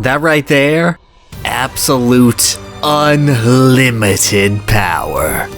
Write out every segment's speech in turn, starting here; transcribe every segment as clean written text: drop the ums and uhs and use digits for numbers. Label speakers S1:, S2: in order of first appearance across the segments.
S1: That right there? Absolute, unlimited power.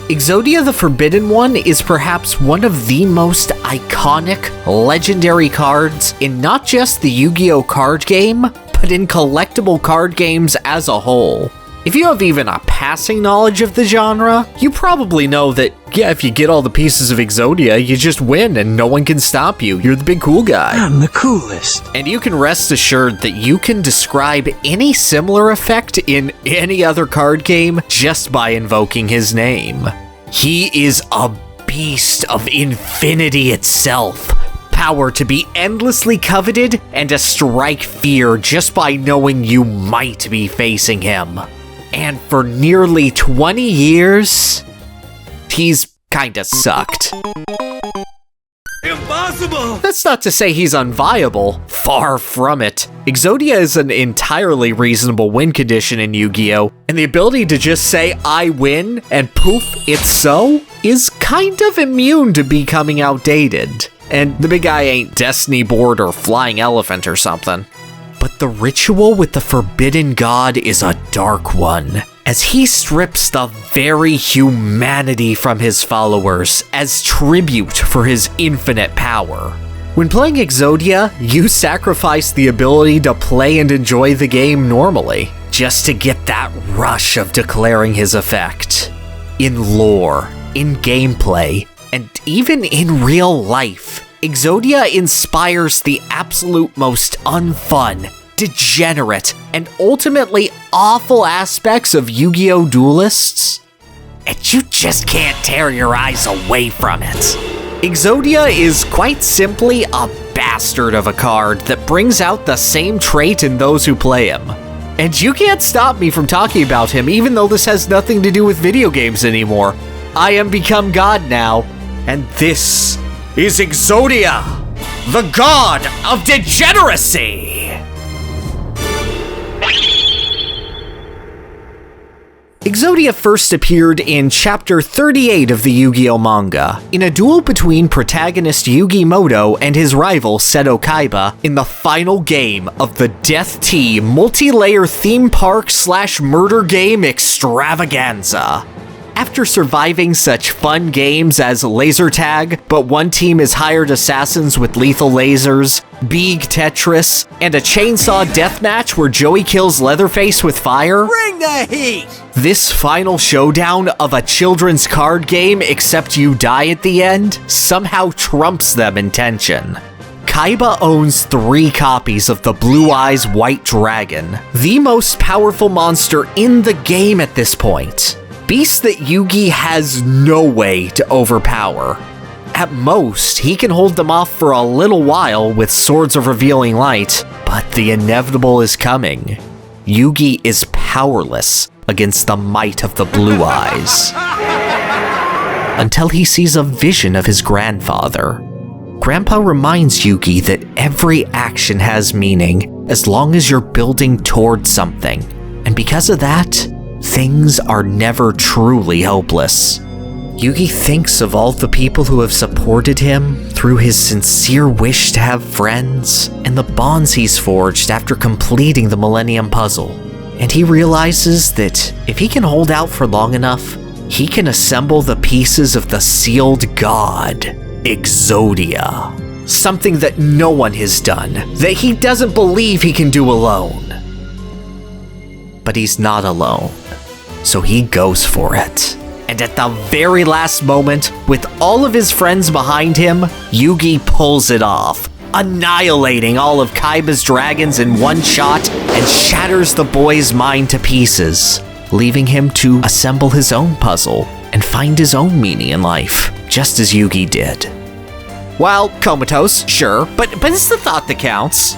S1: Exodia the Forbidden One is perhaps one of the most iconic, legendary cards in not just the Yu-Gi-Oh! Card game, but in collectible card games as a whole. If you have even a passing knowledge of the genre, you probably know that, yeah, if you get all the pieces of Exodia, you just win and no one can stop you. You're the big cool guy.
S2: I'm the coolest.
S1: And you can rest assured that you can describe any similar effect in any other card game just by invoking his name. He is a beast of infinity itself. Power to be endlessly coveted and to strike fear just by knowing you might be facing him. And for nearly 20 years, he's kinda sucked.
S3: Impossible!
S1: That's not to say he's unviable. Far from it. Exodia is an entirely reasonable win condition in Yu-Gi-Oh! And the ability to just say, I win, and poof, it's so, is kind of immune to becoming outdated. And the big guy ain't Destiny Board or Flying Elephant or something. But the ritual with the Forbidden God is a dark one, as he strips the very humanity from his followers as tribute for his infinite power. When playing Exodia, you sacrifice the ability to play and enjoy the game normally, just to get that rush of declaring his effect. In lore, in gameplay, and even in real life, Exodia inspires the absolute most unfun, degenerate, and ultimately awful aspects of Yu-Gi-Oh! Duelists, and you just can't tear your eyes away from it. Exodia is quite simply a bastard of a card that brings out the same trait in those who play him. And you can't stop me from talking about him, even though this has nothing to do with video games anymore. I am become God now, and this is Exodia, the god of degeneracy! Exodia first appeared in Chapter 38 of the Yu-Gi-Oh! Manga, in a duel between protagonist Yugi Moto and his rival Seto Kaiba in the final game of the Death Tea multi-layer theme park / murder game extravaganza. After surviving such fun games as laser tag, but one team is hired assassins with lethal lasers, Beeg Tetris, and a chainsaw deathmatch where Joey kills Leatherface with fire,
S3: Bring the heat!
S1: This final showdown of a children's card game except you die at the end somehow trumps them in tension. Kaiba owns 3 copies of the Blue Eyes White Dragon, the most powerful monster in the game at this point. Beast that Yugi has no way to overpower. At most, he can hold them off for a little while with Swords of Revealing Light, but the inevitable is coming. Yugi is powerless against the might of the Blue Eyes. Until he sees a vision of his grandfather. Grandpa reminds Yugi that every action has meaning as long as you're building towards something, and because of that, things are never truly hopeless. Yugi thinks of all the people who have supported him through his sincere wish to have friends and the bonds he's forged after completing the Millennium Puzzle. And he realizes that if he can hold out for long enough, he can assemble the pieces of the sealed god, Exodia. Something that no one has done, that he doesn't believe he can do alone. But he's not alone. So he goes for it. And at the very last moment, with all of his friends behind him, Yugi pulls it off, annihilating all of Kaiba's dragons in one shot and shatters the boy's mind to pieces, leaving him to assemble his own puzzle and find his own meaning in life, just as Yugi did. While comatose, sure, but it's the thought that counts.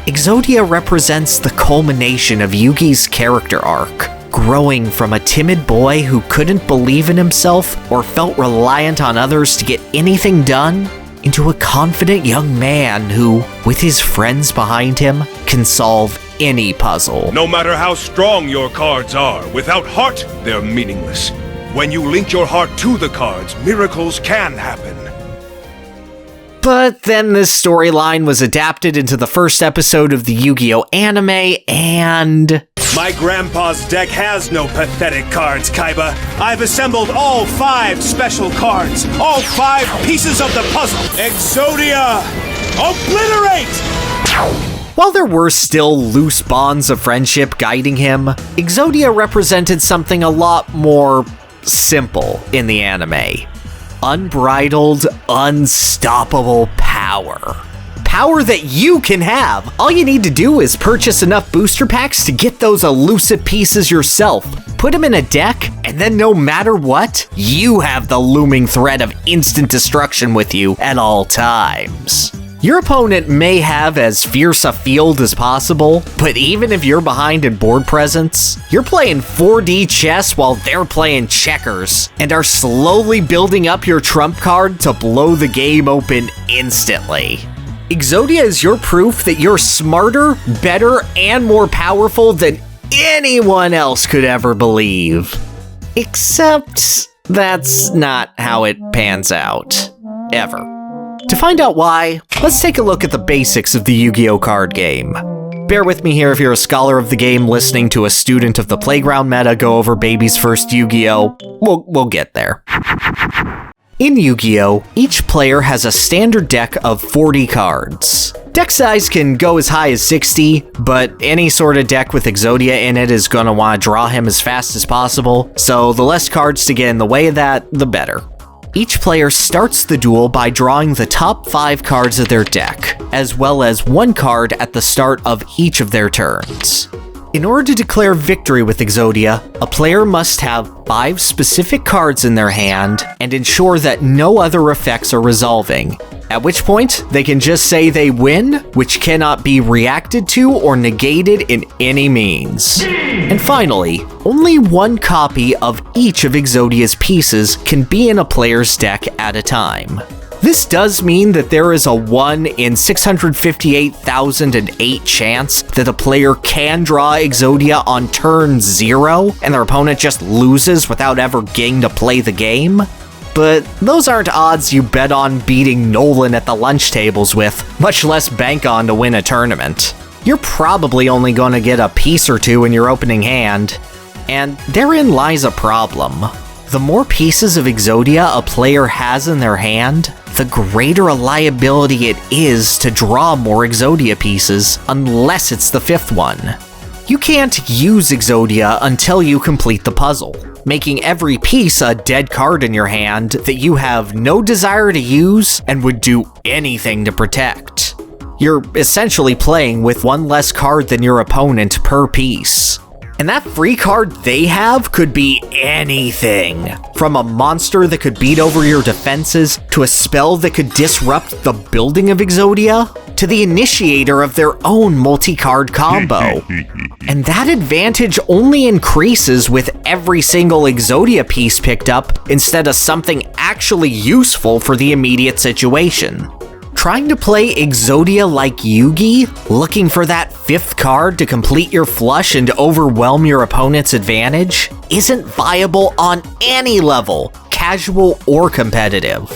S1: Exodia represents the culmination of Yugi's character arc, growing from a timid boy who couldn't believe in himself or felt reliant on others to get anything done, into a confident young man who, with his friends behind him, can solve any puzzle.
S4: No matter how strong your cards are, without heart, they're meaningless. When you link your heart to the cards, miracles can happen.
S1: But then this storyline was adapted into the first episode of the Yu-Gi-Oh! Anime, and...
S2: My grandpa's deck has no pathetic cards, Kaiba. I've assembled all 5 special cards, all 5 pieces of the puzzle. Exodia! Obliterate!
S1: While there were still loose bonds of friendship guiding him, Exodia represented something a lot more simple in the anime. Unbridled, unstoppable power. Power that you can have. All you need to do is purchase enough booster packs to get those elusive pieces yourself. Put them in a deck, and then no matter what, you have the looming threat of instant destruction with you at all times. Your opponent may have as fierce a field as possible, but even if you're behind in board presence, you're playing 4D chess while they're playing checkers, and are slowly building up your trump card to blow the game open instantly. Exodia is your proof that you're smarter, better, and more powerful than anyone else could ever believe. Except that's not how it pans out. Ever. To find out why, let's take a look at the basics of the Yu-Gi-Oh! Card game. Bear with me here if you're a scholar of the game listening to a student of the playground meta go over baby's first Yu-Gi-Oh! We'll get there. In Yu-Gi-Oh!, each player has a standard deck of 40 cards. Deck size can go as high as 60, but any sort of deck with Exodia in it is gonna want to draw him as fast as possible, so the less cards to get in the way of that, the better. Each player starts the duel by drawing the top 5 cards of their deck, as well as 1 card at the start of each of their turns. In order to declare victory with Exodia, a player must have 5 specific cards in their hand and ensure that no other effects are resolving, at which point they can just say they win, which cannot be reacted to or negated in any means. And finally, only 1 copy of each of Exodia's pieces can be in a player's deck at a time. This does mean that there is a 1 in 658,008 chance that a player can draw Exodia on turn 0 and their opponent just loses without ever getting to play the game. But those aren't odds you bet on beating Nolan at the lunch tables with, much less bank on to win a tournament. You're probably only going to get a piece or 2 in your opening hand, and therein lies a problem. The more pieces of Exodia a player has in their hand, the greater a liability it is to draw more Exodia pieces, unless it's the 5th one. You can't use Exodia until you complete the puzzle, making every piece a dead card in your hand that you have no desire to use and would do anything to protect. You're essentially playing with 1 less card than your opponent per piece. And that free card they have could be anything. From a monster that could beat over your defenses, to a spell that could disrupt the building of Exodia, to the initiator of their own multi-card combo. And that advantage only increases with every single Exodia piece picked up instead of something actually useful for the immediate situation. Trying to play Exodia like Yugi, looking for that 5th card to complete your flush and overwhelm your opponent's advantage, isn't viable on any level, casual or competitive.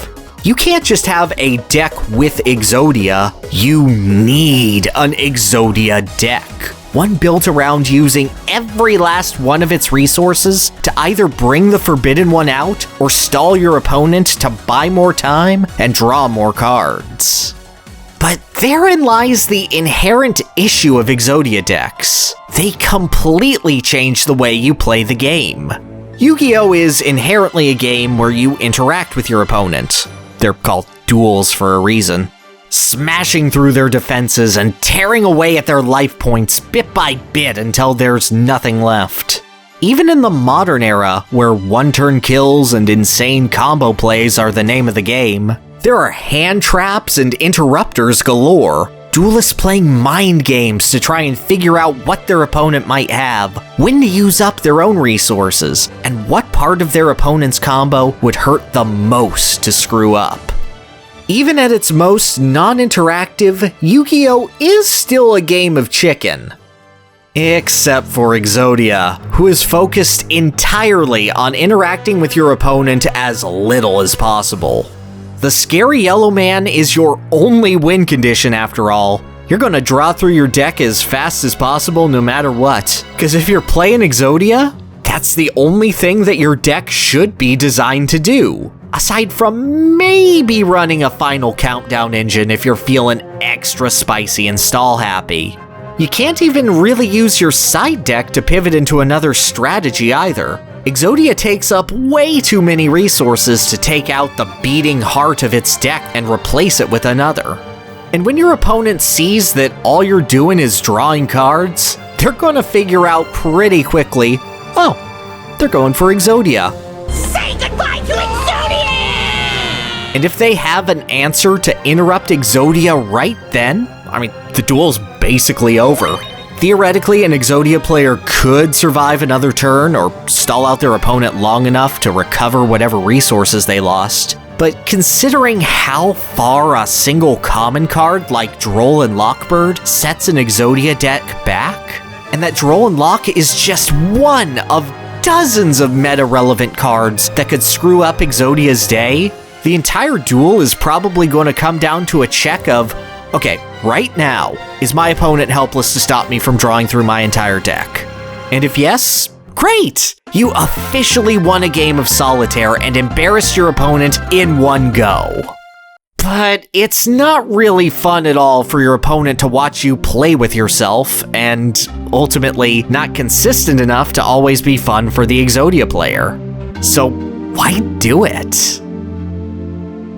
S1: You can't just have a deck with Exodia, you need an Exodia deck. One built around using every last one of its resources to either bring the Forbidden One out or stall your opponent to buy more time and draw more cards. But therein lies the inherent issue of Exodia decks. They completely change the way you play the game. Yu-Gi-Oh! Is inherently a game where you interact with your opponent. They're called duels for a reason. Smashing through their defenses and tearing away at their life points bit by bit until there's nothing left. Even in the modern era, where one-turn kills and insane combo plays are the name of the game, there are hand traps and interrupters galore, duelists playing mind games to try and figure out what their opponent might have, when to use up their own resources, and what part of their opponent's combo would hurt the most to screw up. Even at its most non-interactive, Yu-Gi-Oh! Is still a game of chicken. Except for Exodia, who is focused entirely on interacting with your opponent as little as possible. The scary yellow man is your only win condition after all. You're gonna draw through your deck as fast as possible no matter what. Because if you're playing Exodia, that's the only thing that your deck should be designed to do. Aside from maybe running a final countdown engine if you're feeling extra spicy and stall happy. You can't even really use your side deck to pivot into another strategy either. Exodia takes up way too many resources to take out the beating heart of its deck and replace it with another. And when your opponent sees that all you're doing is drawing cards, they're gonna figure out pretty quickly, oh, they're going for Exodia.
S3: Say goodbye to Exodia!
S1: And if they have an answer to interrupt Exodia right then, I mean, the duel's basically over. Theoretically, an Exodia player could survive another turn or stall out their opponent long enough to recover whatever resources they lost. But considering how far a single common card like Droll and Lockbird sets an Exodia deck back, and that Droll and Lock is just one of dozens of meta-relevant cards that could screw up Exodia's day, the entire duel is probably going to come down to a check of, okay, right now, is my opponent helpless to stop me from drawing through my entire deck? And if yes, great! You officially won a game of solitaire and embarrassed your opponent in one go. But it's not really fun at all for your opponent to watch you play with yourself, and ultimately not consistent enough to always be fun for the Exodia player. So why do it?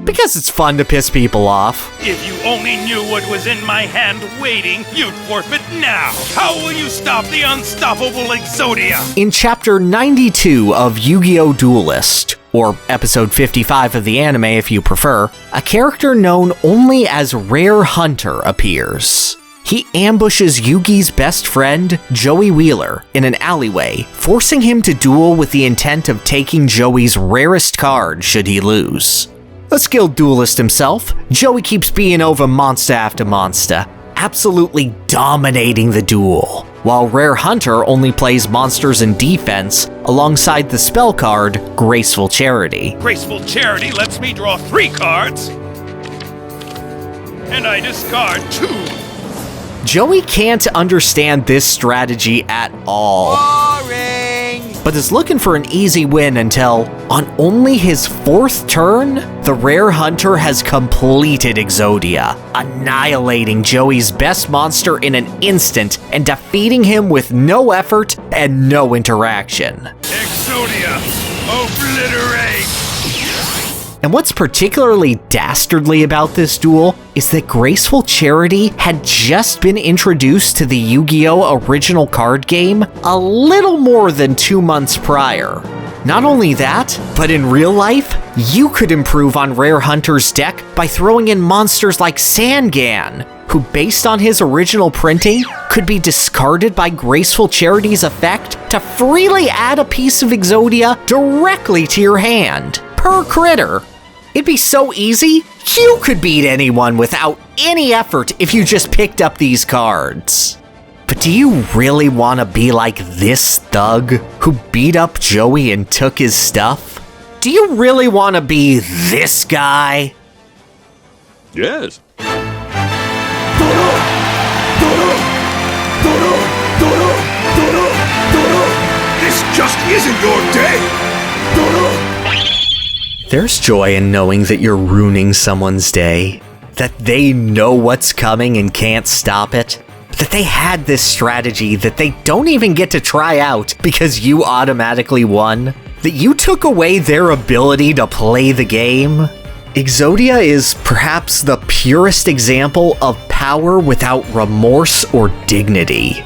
S1: Because it's fun to piss people off.
S5: If you only knew what was in my hand waiting, you'd forfeit now. How will you stop the unstoppable Exodia?
S1: In Chapter 92 of Yu-Gi-Oh! Duelist, or Episode 55 of the anime if you prefer, a character known only as Rare Hunter appears. He ambushes Yugi's best friend, Joey Wheeler, in an alleyway, forcing him to duel with the intent of taking Joey's rarest card should he lose. A skilled duelist himself, Joey keeps being over monster after monster, absolutely dominating the duel, while Rare Hunter only plays monsters in defense alongside the spell card Graceful Charity.
S5: Graceful Charity lets me draw 3 cards, and I discard 2.
S1: Joey can't understand this strategy at all.
S3: Boring!
S1: But is looking for an easy win until, on only his 4th turn, the Rare Hunter has completed Exodia, annihilating Joey's best monster in an instant and defeating him with no effort and no interaction.
S5: Exodia, obliterate!
S1: And what's particularly dastardly about this duel is that Graceful Charity had just been introduced to the Yu-Gi-Oh! Original card game a little more than 2 months prior. Not only that, but in real life, you could improve on Rare Hunter's deck by throwing in monsters like Sangan, who based on his original printing, could be discarded by Graceful Charity's effect to freely add a piece of Exodia directly to your hand, per critter. It'd be so easy, you could beat anyone without any effort if you just picked up these cards. But do you really want to be like this thug who beat up Joey and took his stuff? Do you really want to be this guy?
S4: Yes.
S5: This just isn't your day!
S1: There's joy in knowing that you're ruining someone's day, that they know what's coming and can't stop it, that they had this strategy that they don't even get to try out because you automatically won, that you took away their ability to play the game. Exodia is perhaps the purest example of power without remorse or dignity.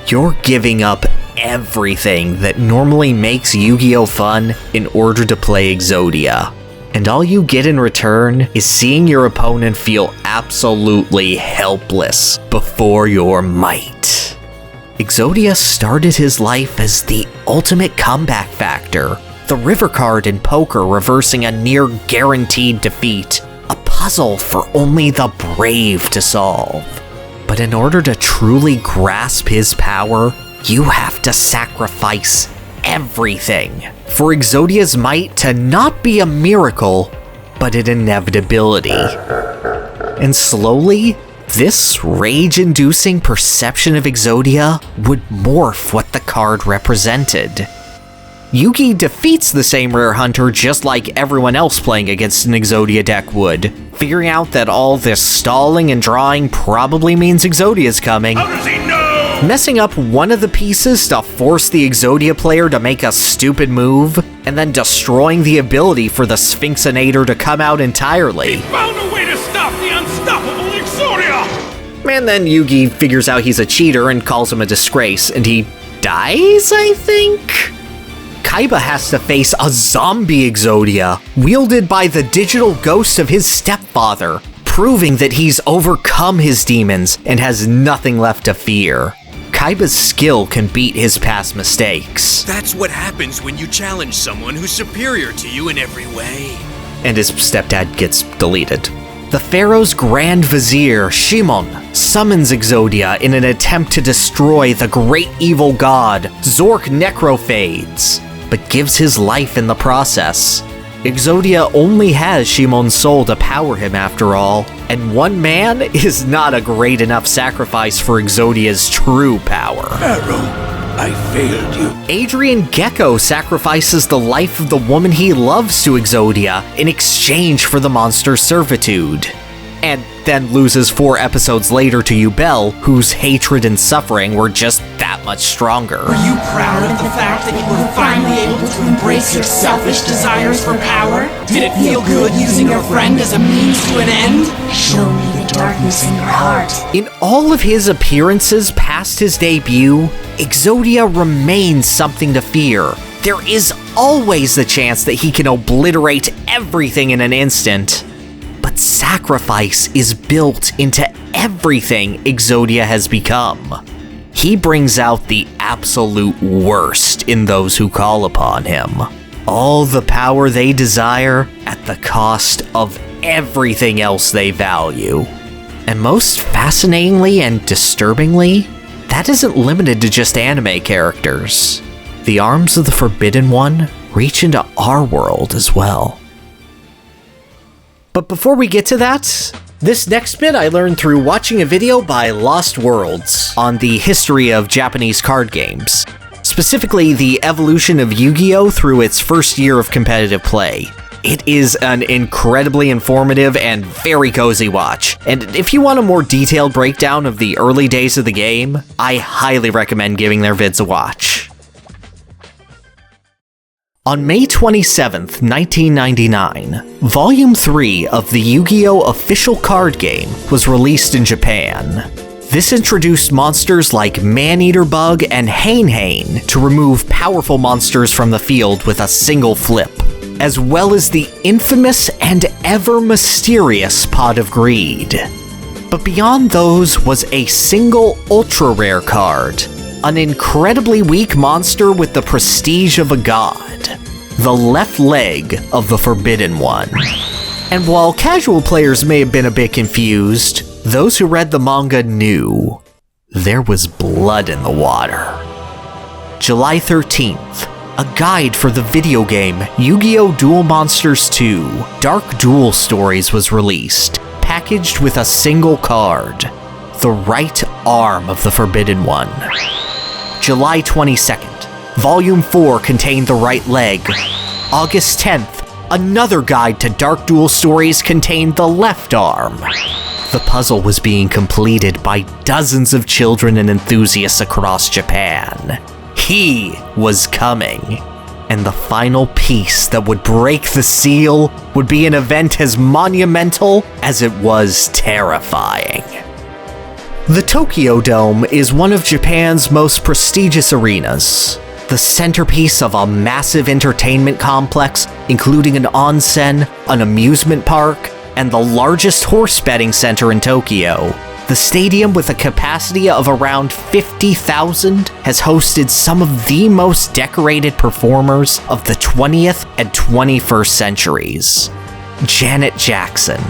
S1: You're giving up everything that normally makes Yu-Gi-Oh! Fun in order to play Exodia. And all you get in return is seeing your opponent feel absolutely helpless before your might. Exodia started his life as the ultimate comeback factor, the river card in poker reversing a near guaranteed defeat, a puzzle for only the brave to solve. But in order to truly grasp his power, you have to sacrifice everything for Exodia's might to not be a miracle, but an inevitability. And slowly, this rage-inducing perception of Exodia would morph what the card represented. Yugi defeats the same rare hunter just like everyone else playing against an Exodia deck would, figuring out that all this stalling and drawing probably means Exodia's coming.
S5: How does he know?
S1: Messing up one of the pieces to force the Exodia player to make a stupid move, and then destroying the ability for the Sphinxinator to come out entirely.
S5: Found a way to stop the unstoppable Exodia!
S1: And then Yugi figures out he's a cheater and calls him a disgrace, and he dies, I think? Kaiba has to face a zombie Exodia, wielded by the digital ghost of his stepfather, proving that he's overcome his demons and has nothing left to fear. Kaiba's skill can beat his past mistakes.
S6: That's what happens when you challenge someone who's superior to you in every way.
S1: And his stepdad gets deleted. The Pharaoh's Grand Vizier, Shimon, summons Exodia in an attempt to destroy the great evil god, Zork Necrophades, but gives his life in the process. Exodia only has Shimon's soul to power him after all, and one man is not a great enough sacrifice for Exodia's true power.
S7: Pharaoh, I failed you.
S1: Adrian Gecko sacrifices the life of the woman he loves to Exodia in exchange for the monster's servitude, and then loses 4 episodes later to Yubel, whose hatred and suffering were just that much stronger.
S8: Are you proud of the fact that you were finally able to embrace your selfish desires for power? Did it feel good using your friend as a means to an end?
S9: Show me the darkness in your heart.
S1: In all of his appearances past his debut, Exodia remains something to fear. There is always the chance that he can obliterate everything in an instant. But sacrifice is built into everything Exodia has become. He brings out the absolute worst in those who call upon him. All the power they desire at the cost of everything else they value. And most fascinatingly and disturbingly, that isn't limited to just anime characters. The arms of the Forbidden One reach into our world as well. But before we get to that, this next bit I learned through watching a video by Lost Worlds on the history of Japanese card games, specifically the evolution of Yu-Gi-Oh! Through its first year of competitive play. It is an incredibly informative and very cozy watch, and if you want a more detailed breakdown of the early days of the game, I highly recommend giving their vids a watch. On May 27th, 1999, Volume 3 of the Yu-Gi-Oh! Official card game was released in Japan. This introduced monsters like Man-Eater Bug and Hain to remove powerful monsters from the field with a single flip, as well as the infamous and ever-mysterious Pot of Greed. But beyond those was a single ultra-rare card, an incredibly weak monster with the prestige of a god, the left leg of the Forbidden One. And while casual players may have been a bit confused, those who read the manga knew there was blood in the water. July 13th, a guide for the video game Yu-Gi-Oh! Duel Monsters 2 Dark Duel Stories was released, packaged with a single card, the right arm of the Forbidden One. July 22nd, Volume 4 contained the right leg. August 10th, another guide to Dark Duel Stories contained the left arm. The puzzle was being completed by dozens of children and enthusiasts across Japan. He was coming. And the final piece that would break the seal would be an event as monumental as it was terrifying. The Tokyo Dome is one of Japan's most prestigious arenas, the centerpiece of a massive entertainment complex, including an onsen, an amusement park, and the largest horse betting center in Tokyo. The stadium, with a capacity of around 50,000, has hosted some of the most decorated performers of the 20th and 21st centuries. Janet Jackson,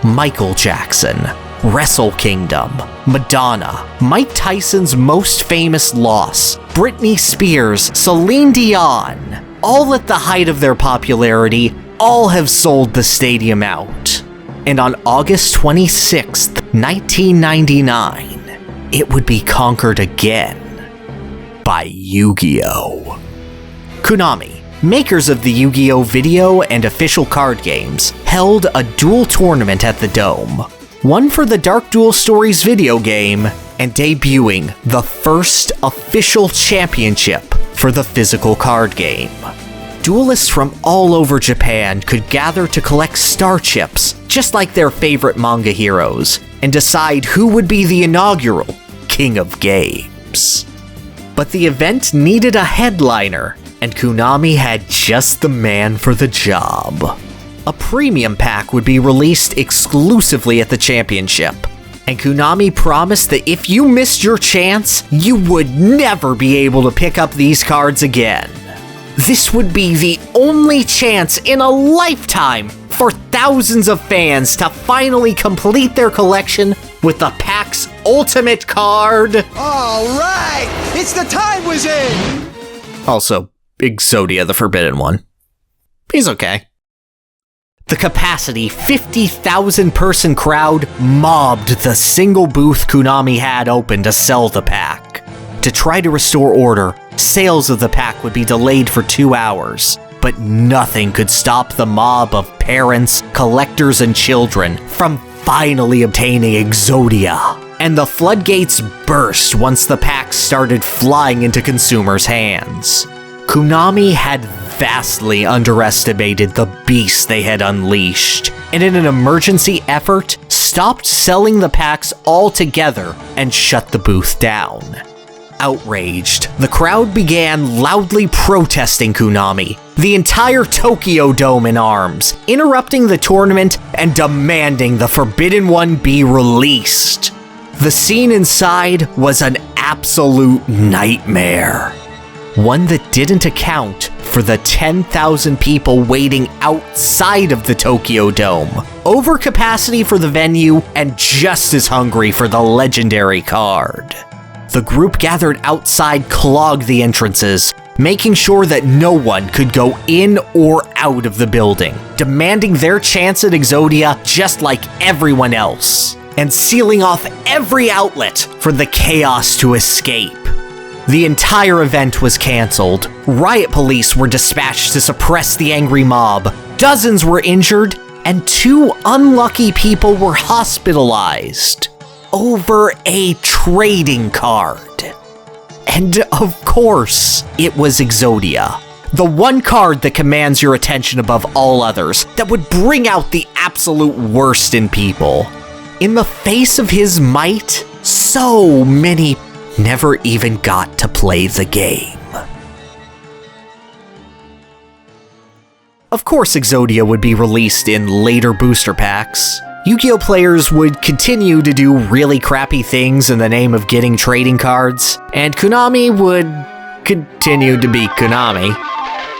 S1: Michael Jackson, Wrestle Kingdom, Madonna, Mike Tyson's most famous loss, Britney Spears, Celine Dion, all at the height of their popularity, all have sold the stadium out. And on August 26th, 1999, it would be conquered again by Yu-Gi-Oh! Konami, makers of the Yu-Gi-Oh! Video and official card games, held a duel tournament at the Dome, one for the Dark Duel Stories video game, and debuting the first official championship for the physical card game. Duelists from all over Japan could gather to collect star chips, just like their favorite manga heroes, and decide who would be the inaugural King of Games. But the event needed a headliner, and Konami had just the man for the job. A premium pack would be released exclusively at the championship, and Konami promised that if you missed your chance, you would never be able to pick up these cards again. This would be the only chance in a lifetime for thousands of fans to finally complete their collection with the pack's ultimate card.
S10: All right, it's the time wizard!
S1: Also, Exodia the Forbidden One. He's okay. The capacity 50,000 person crowd mobbed the single booth Konami had open to sell the pack. To try to restore order, sales of the pack would be delayed for 2 hours, but nothing could stop the mob of parents, collectors, and children from finally obtaining Exodia. And the floodgates burst once the packs started flying into consumers' hands. Konami had vastly underestimated the beast they had unleashed, and in an emergency effort, stopped selling the packs altogether and shut the booth down. Outraged, the crowd began loudly protesting Konami, the entire Tokyo Dome in arms, interrupting the tournament and demanding the Forbidden One be released. The scene inside was an absolute nightmare. One that didn't account for the 10,000 people waiting outside of the Tokyo Dome, overcapacity for the venue, and just as hungry for the legendary card. The group gathered outside clogged the entrances, making sure that no one could go in or out of the building, demanding their chance at Exodia just like everyone else, and sealing off every outlet for the chaos to escape. The entire event was cancelled, riot police were dispatched to suppress the angry mob, dozens were injured, and 2 unlucky people were hospitalized over a trading card. And of course, it was Exodia, the one card that commands your attention above all others, that would bring out the absolute worst in people. In the face of his might, so many never even got to play the game. Of course, Exodia would be released in later booster packs. Yu-Gi-Oh! Players would continue to do really crappy things in the name of getting trading cards, and Konami would continue to be Konami.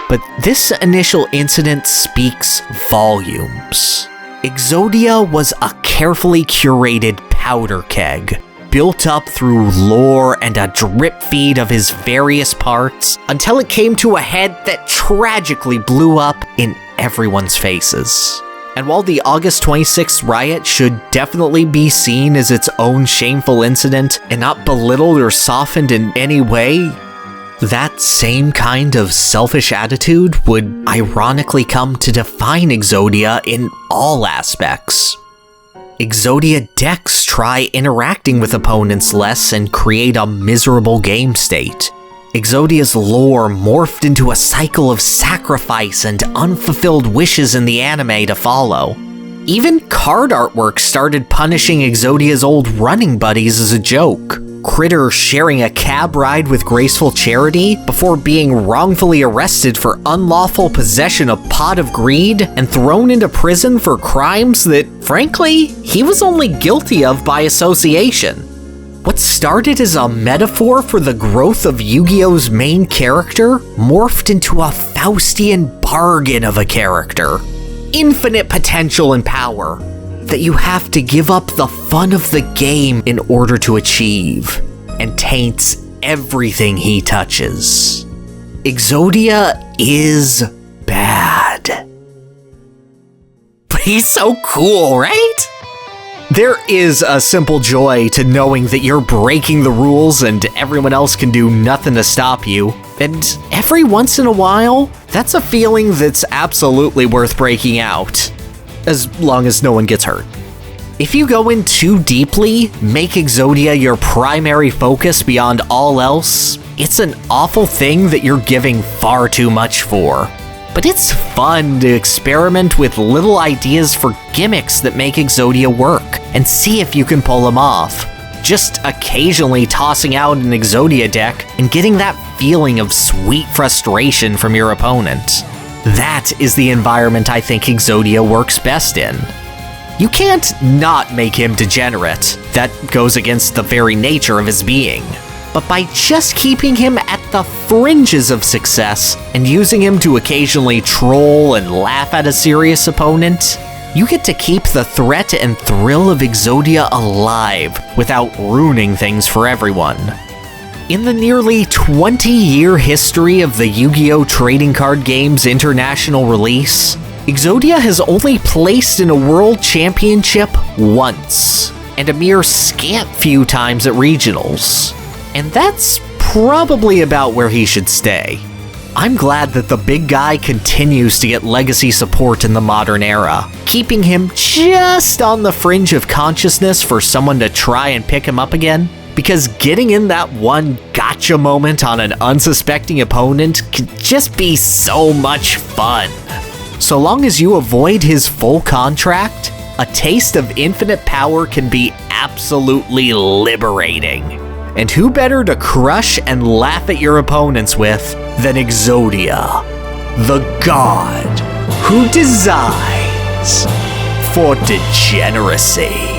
S1: But this initial incident speaks volumes. Exodia was a carefully curated powder keg, built up through lore and a drip feed of his various parts, until it came to a head that tragically blew up in everyone's faces. And while the August 26th riot should definitely be seen as its own shameful incident and not belittled or softened in any way, that same kind of selfish attitude would ironically come to define Exodia in all aspects. Exodia decks try interacting with opponents less and create a miserable game state. Exodia's lore morphed into a cycle of sacrifice and unfulfilled wishes in the anime to follow. Even card artwork started punishing Exodia's old running buddies as a joke. Critter sharing a cab ride with Graceful Charity before being wrongfully arrested for unlawful possession of Pot of Greed and thrown into prison for crimes that, frankly, he was only guilty of by association. What started as a metaphor for the growth of Yu-Gi-Oh's main character morphed into a Faustian bargain of a character. Infinite potential and power that you have to give up the fun of the game in order to achieve, and taints everything he touches. Exodia is bad. But he's so cool, right? There is a simple joy to knowing that you're breaking the rules and everyone else can do nothing to stop you. And every once in a while, that's a feeling that's absolutely worth breaking out. As long as no one gets hurt. If you go in too deeply, make Exodia your primary focus beyond all else, it's an awful thing that you're giving far too much for. But it's fun to experiment with little ideas for gimmicks that make Exodia work, and see if you can pull them off. Just occasionally tossing out an Exodia deck and getting that feeling of sweet frustration from your opponent. That is the environment I think Exodia works best in. You can't not make him degenerate. That goes against the very nature of his being. But by just keeping him at the fringes of success and using him to occasionally troll and laugh at a serious opponent, you get to keep the threat and thrill of Exodia alive without ruining things for everyone. In the nearly 20-year history of the Yu-Gi-Oh! Trading Card Game's international release, Exodia has only placed in a World Championship once, and a mere scant few times at regionals. And that's probably about where he should stay. I'm glad that the big guy continues to get legacy support in the modern era, keeping him just on the fringe of consciousness for someone to try and pick him up again, because getting in that one gotcha moment on an unsuspecting opponent can just be so much fun. So long as you avoid his full contract, a taste of infinite power can be absolutely liberating. And who better to crush and laugh at your opponents with than Exodia, the god who designs for degeneracy.